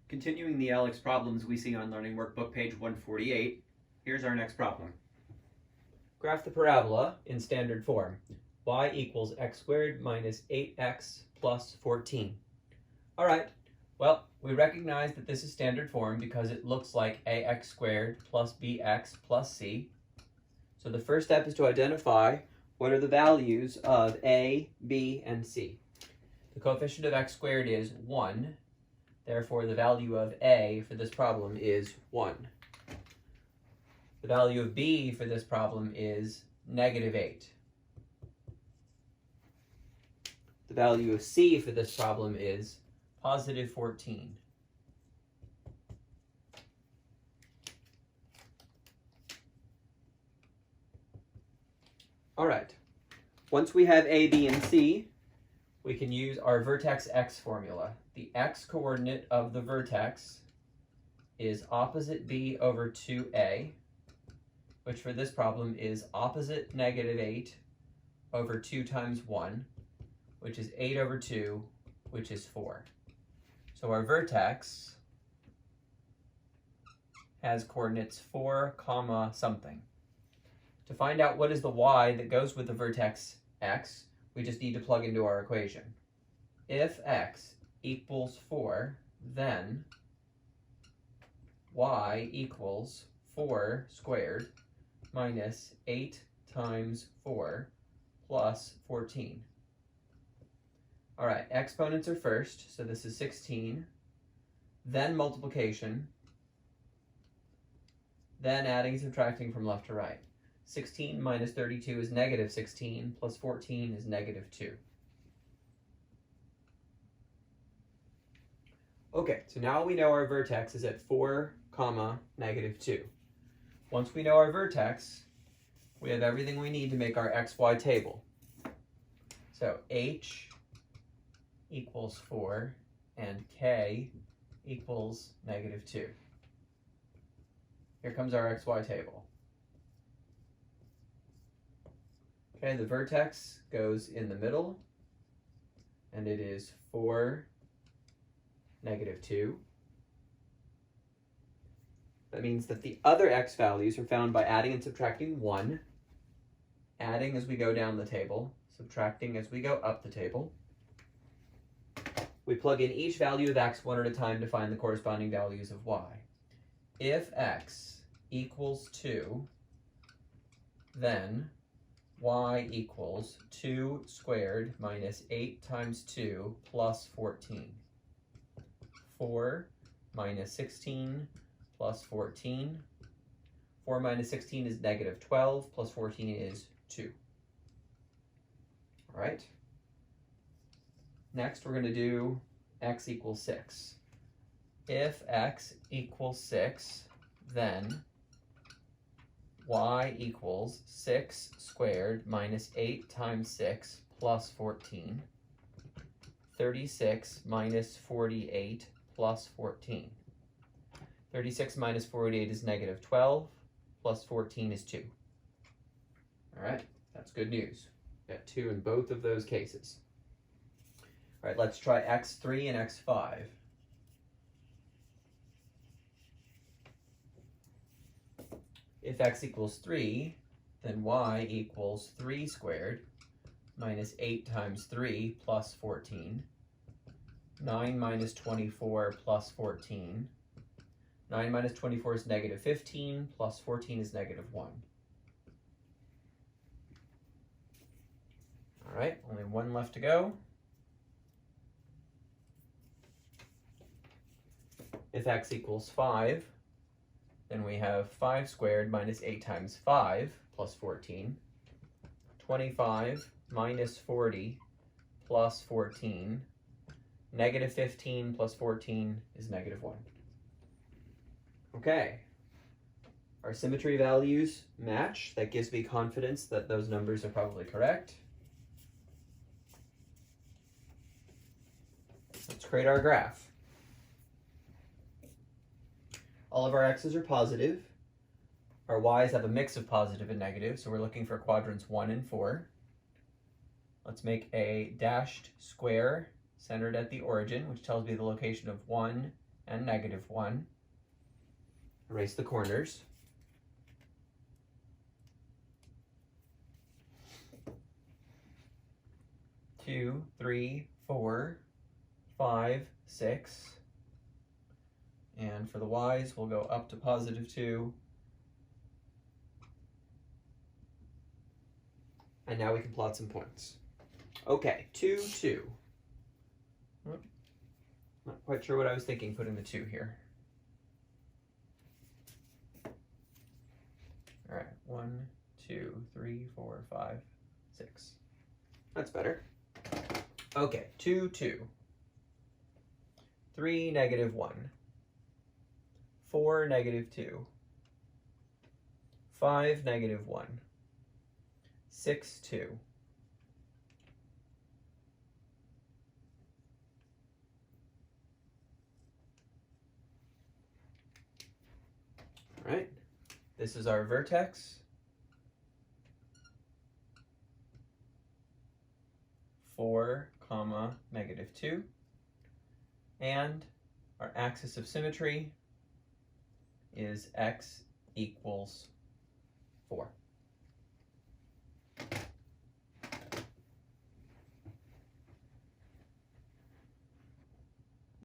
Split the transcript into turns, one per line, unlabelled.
Continuing the Alex problems we see on Learning Workbook page 148, here's our next problem. Graph the parabola in standard form. Y equals x squared minus 8x plus 14. All right, well, we recognize that this is standard form because it looks like ax squared plus bx plus c. So the first step is to identify what are the values of a, b, and c. The coefficient of x squared is 1. Therefore, the value of a for this problem is 1. The value of b for this problem is -8. The value of c for this problem is +14. All right. Once we have a, b, and c, we can use our vertex x formula. The x coordinate of the vertex is opposite b over 2a, which for this problem is opposite -8 over 2 times 1, which is 8 over 2, which is 4. So our vertex has coordinates 4, comma something. To find out what is the y that goes with the vertex x, we just need to plug into our equation. If x equals 4, then y equals 4 squared minus 8 times 4 plus 14. All right, exponents are first, so this is 16, then multiplication, then adding and subtracting from left to right. 16 minus 32 is -16, plus 14 is -2. Okay, so now we know our vertex is at 4, comma, -2. Once we know our vertex, we have everything we need to make our xy table. So h equals 4 and k equals -2. Here comes our xy table. Okay, the vertex goes in the middle, and it is 4, -2. That means that the other x values are found by adding and subtracting 1, adding as we go down the table, subtracting as we go up the table. We plug in each value of x one at a time to find the corresponding values of y. If x equals 2, then y equals 2 squared minus 8 times 2 plus 14. 4 minus 16 plus 14. 4 minus 16 is -12, plus 14 is 2. All right. Next, we're going to do x equals 6. If x equals 6, then y equals 6 squared minus 8 times 6 plus 14. 36 minus 48 plus 14. 36 minus 48 is -12, plus 14 is 2. All right, that's good news. Got 2 in both of those cases. All right, let's try x3 and x5. If x equals 3, then y equals 3 squared minus 8 times 3 plus 14. 9 minus 24 plus 14. 9 minus 24 is -15, plus 14 is -1. All right, only one left to go. If x equals 5, then we have 5 squared minus 8 times 5 plus 14. 25 minus 40 plus 14. -15 plus 14 is -1. Okay. Our symmetry values match. That gives me confidence that those numbers are probably correct. Let's create our graph. All of our x's are positive. Our y's have a mix of positive and negative, so we're looking for quadrants 1 and 4. Let's make a dashed square centered at the origin, which tells me the location of 1 and -1. Erase the corners. Two, 3, 4, 5, 6. And for the y's, we'll go up to +2. And now we can plot some points. Okay, 2, 2. Not quite sure what I was thinking putting the 2 here. All right, 1, 2, 3, 4, 5, 6. That's better. Okay, 2, 2. 3, -1. 4, -2. 5, -1. 6, 2. All right, this is our vertex. 4, -2. And our axis of symmetry is x = 4.